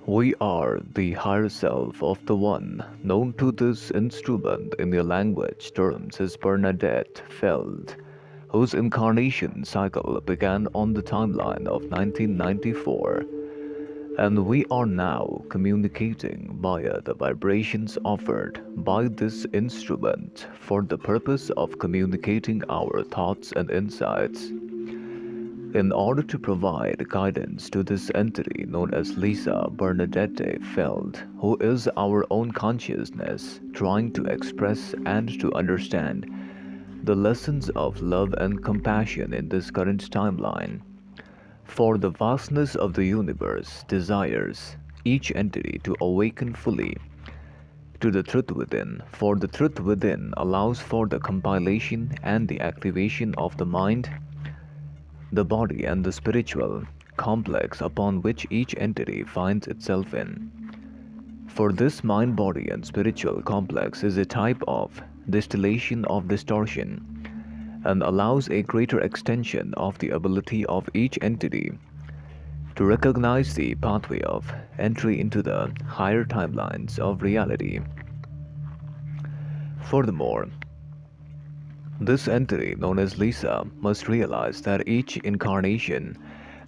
We are the higher self of the one known to this instrument in the language terms as Bernadette Feld, whose incarnation cycle began on the timeline of 1994, and we are now communicating via the vibrations offered by this instrument for the purpose of communicating our thoughts and insights. In order to provide guidance to this entity known as Lisa Bernadette Feld, who is our own consciousness trying to express and to understand the lessons of love and compassion in this current timeline. For the vastness of the universe desires each entity to awaken fully to the truth within, for the truth within allows for the compilation and the activation of the mind, the body, and the spiritual complex upon which each entity finds itself in. For this mind, body, and spiritual complex is a type of distillation of distortion and allows a greater extension of the ability of each entity to recognize the pathway of entry into the higher timelines of reality. Furthermore, this entity, known as Lisa, must realize that each incarnation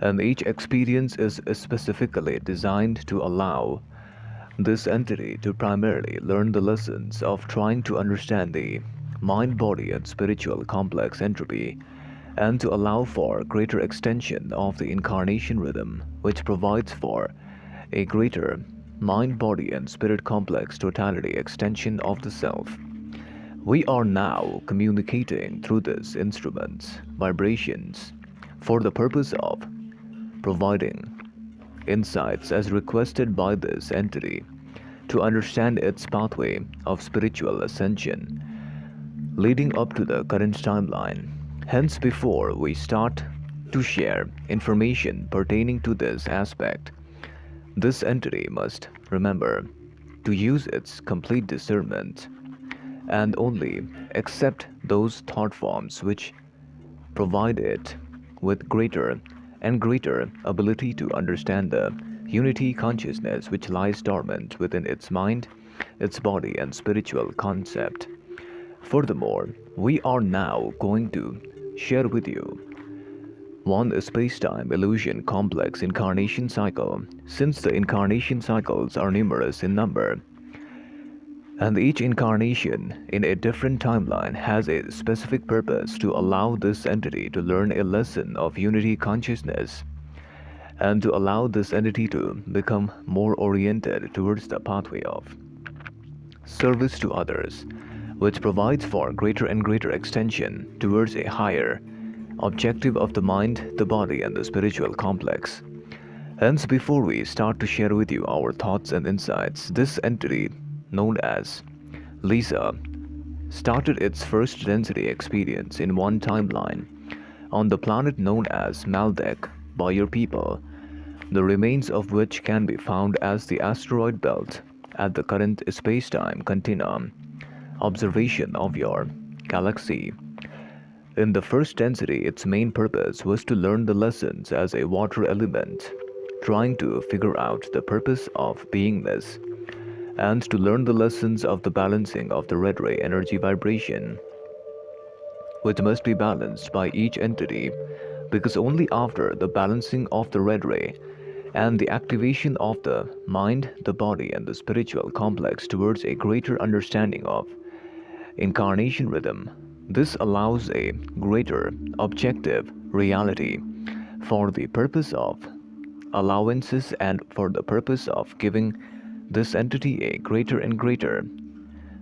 and each experience is specifically designed to allow this entity to primarily learn the lessons of trying to understand the mind, body, and spiritual complex entropy, and to allow for greater extension of the incarnation rhythm, which provides for a greater mind, body, and spirit complex totality extension of the self. We are now communicating through this instrument's vibrations for the purpose of providing insights as requested by this entity to understand its pathway of spiritual ascension leading up to the current timeline. Hence, before we start to share information pertaining to this aspect, this entity must remember to use its complete discernment and only accept those thought forms which provide it with greater and greater ability to understand the unity consciousness which lies dormant within its mind, its body, and spiritual concept. Furthermore, we are now going to share with you one space-time illusion complex incarnation cycle, since the incarnation cycles are numerous in number and each incarnation in a different timeline has a specific purpose to allow this entity to learn a lesson of unity consciousness and to allow this entity to become more oriented towards the pathway of service to others, which provides for greater and greater extension towards a higher objective of the mind, the body, and the spiritual complex. Hence, before we start to share with you our thoughts and insights, this entity known as Lisa started its first density experience in one timeline on the planet known as Maldek by your people, the remains of which can be found as the asteroid belt at the current space-time continuum observation of your galaxy. In the first density, its main purpose was to learn the lessons as a water element, trying to figure out the purpose of beingness and to learn the lessons of the balancing of the red ray energy vibration, which must be balanced by each entity, because only after the balancing of the red ray and the activation of the mind, the body, and the spiritual complex towards a greater understanding of incarnation rhythm, this allows a greater objective reality for the purpose of allowances and for the purpose of giving this entity a greater and greater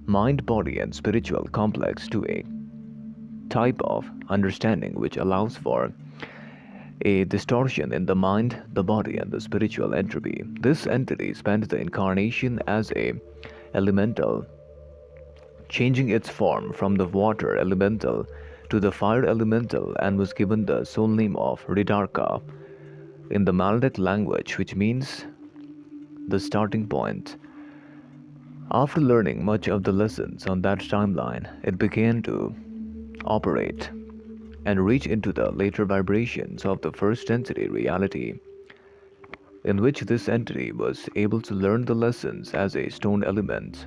mind, body, and spiritual complex to a type of understanding which allows for a distortion in the mind, the body, and the spiritual entropy. This entity spent the incarnation as a elemental, changing its form from the water elemental to the fire elemental, and was given the soul name of Ridarka in the Maldek language, which means the starting point. After learning much of the lessons on that timeline, it began to operate and reach into the later vibrations of the first density reality. in which this entity was able to learn the lessons as a stone element.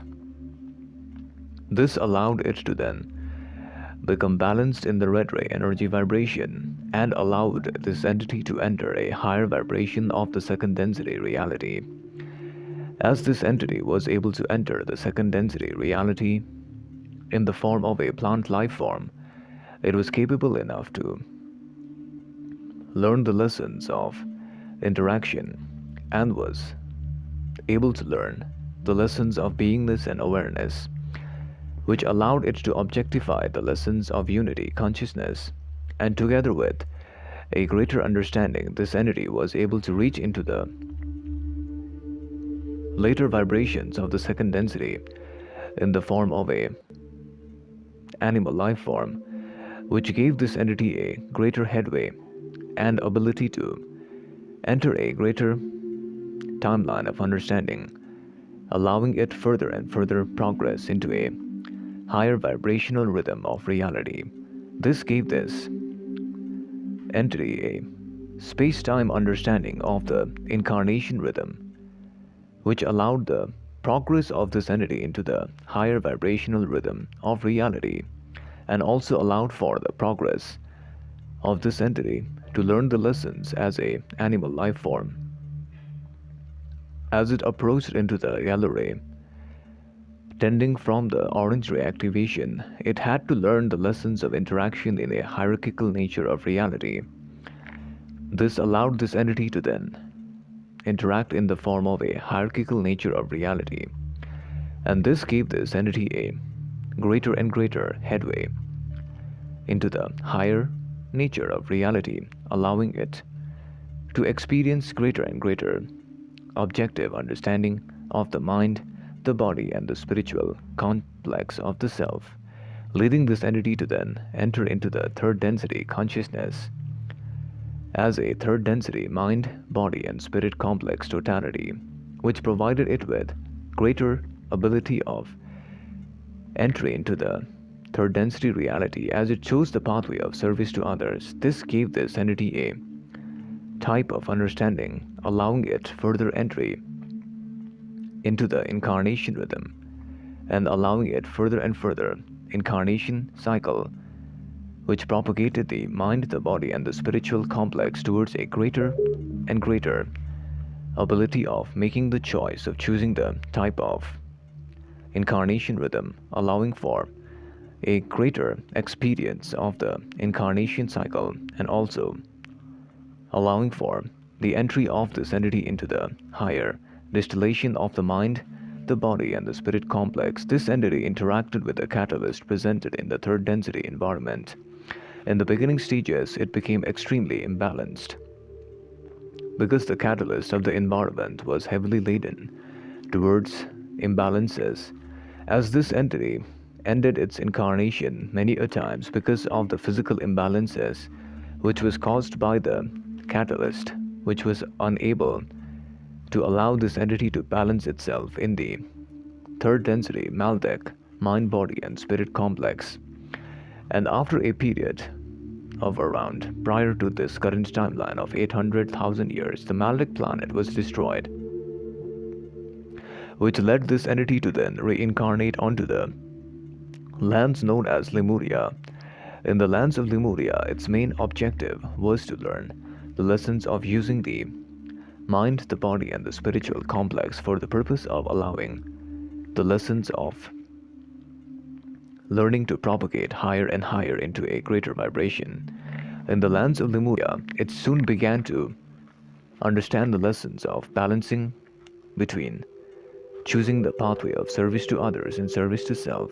This allowed it to then become balanced in the red ray energy vibration and allowed this entity to enter a higher vibration of the second density reality. As this entity was able to enter the second density reality in the form of a plant life form, it was capable enough to learn the lessons of interaction and was able to learn the lessons of beingness and awareness, which allowed it to objectify the lessons of unity consciousness, and together with a greater understanding, this entity was able to reach into the later vibrations of the second density in the form of a animal life form, which gave this entity a greater headway and ability to enter a greater timeline of understanding, allowing it further and further progress into a higher vibrational rhythm of reality. This gave this entity a space-time understanding of the incarnation rhythm, which allowed the progress of this entity into the higher vibrational rhythm of reality, and also allowed for the progress of this entity to learn the lessons as a animal life form. As it approached into the yellow ray, tending from the orange ray activation, it had to learn the lessons of interaction in a hierarchical nature of reality. This allowed this entity to then interact in the form of a hierarchical nature of reality, and this gave this entity a greater and greater headway into the higher nature of reality, allowing it to experience greater and greater objective understanding of the mind, the body, and the spiritual complex of the self, leading this entity to then enter into the third density consciousness as a third density mind, body, and spirit complex totality, which provided it with greater ability of entry into the third density reality as it chose the pathway of service to others. This gave this entity a type of understanding, allowing it further entry into the incarnation rhythm and allowing it further and further incarnation cycle, which propagated the mind, the body, and the spiritual complex towards a greater and greater ability of making the choice of choosing the type of incarnation rhythm, allowing for a greater experience of the incarnation cycle, and also allowing for the entry of this entity into the higher distillation of the mind, the body, and the spirit complex. This entity interacted with the catalyst presented in the third density environment. In the beginning stages, it became extremely imbalanced because the catalyst of the environment was heavily laden towards imbalances. As this entity ended its incarnation many a times because of the physical imbalances which was caused by the catalyst, which was unable to allow this entity to balance itself in the third density Maldek mind, body, and spirit complex. And after a period of around prior to this current timeline of 800,000 years, the Maldek planet was destroyed, which led this entity to then reincarnate onto the lands known as Lemuria. In the lands of Lemuria, its main objective was to learn the lessons of using the mind, the body, and the spiritual complex for the purpose of allowing the lessons of learning to propagate higher and higher into a greater vibration. In the lands of Lemuria, it soon began to understand the lessons of balancing between choosing the pathway of service to others and service to self,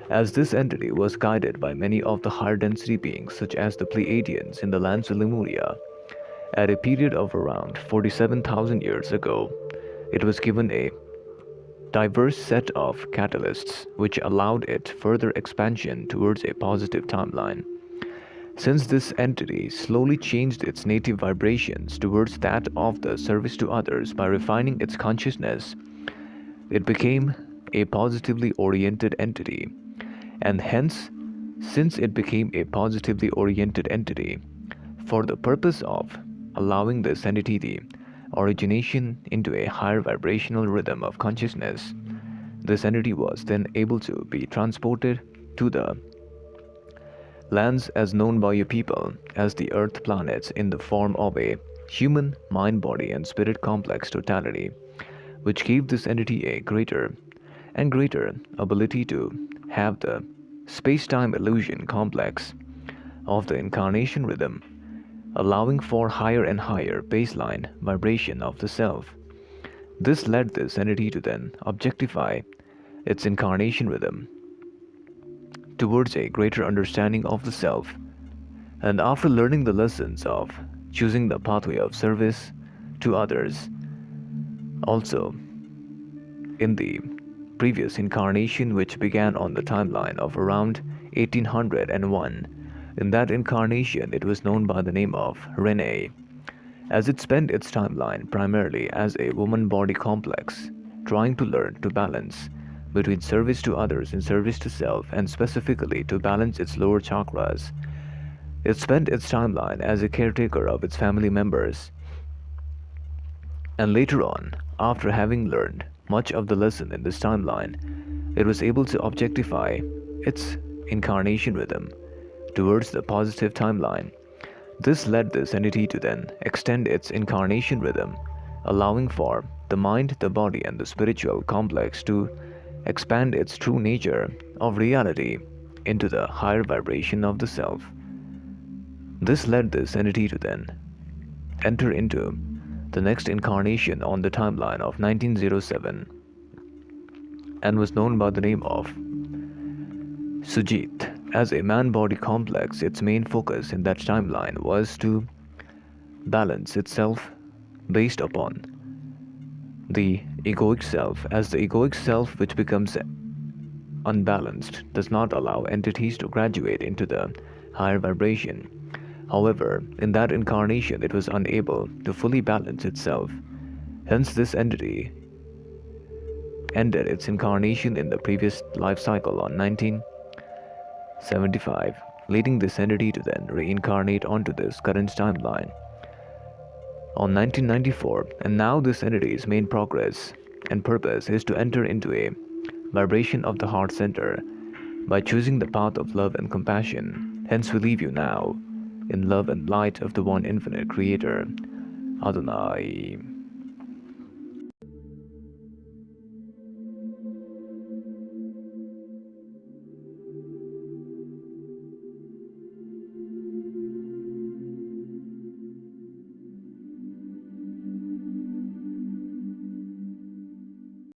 as this entity was guided by many of the higher density beings such as the Pleiadians in the lands of Lemuria. At a period of around 47,000 years ago, it was given a diverse set of catalysts which allowed it further expansion towards a positive timeline. Since this entity slowly changed its native vibrations towards that of the service to others by refining its consciousness, it became a positively oriented entity. And hence, since it became a positively oriented entity, for the purpose of allowing this entity the origination into a higher vibrational rhythm of consciousness. This entity was then able to be transported to the lands as known by your people as the Earth planets in the form of a human mind, body, and spirit complex totality, which gave this entity a greater and greater ability to have the space time illusion complex of the incarnation rhythm, allowing for higher and higher baseline vibration of the self. This led this entity to then objectify its incarnation rhythm towards a greater understanding of the self, and after learning the lessons of choosing the pathway of service to others, also in the previous incarnation, which began on the timeline of around 1801. In that incarnation, it was known by the name of Renee, as it spent its timeline primarily as a woman body complex, trying to learn to balance between service to others and service to self, and specifically to balance its lower chakras. It spent its timeline as a caretaker of its family members, and later on, after having learned much of the lesson in this timeline, it was able to objectify its incarnation rhythm towards the positive timeline. This led this entity to then extend its incarnation rhythm, allowing for the mind, the body, and the spiritual complex to expand its true nature of reality into the higher vibration of the self. This led this entity to then enter into the next incarnation on the timeline of 1907 and was known by the name of Sujit. As a man-body complex, its main focus in that timeline was to balance itself based upon the egoic self, as the egoic self, which becomes unbalanced, does not allow entities to graduate into the higher vibration. However, in that incarnation, it was unable to fully balance itself. Hence, this entity ended its incarnation in the previous life cycle on 1975, leading this entity to then reincarnate onto this current timeline on 1994. And now this entity's main progress and purpose is to enter into a vibration of the heart center by choosing the path of love and compassion. Hence we leave you now in love and light of the one infinite creator, Adonai.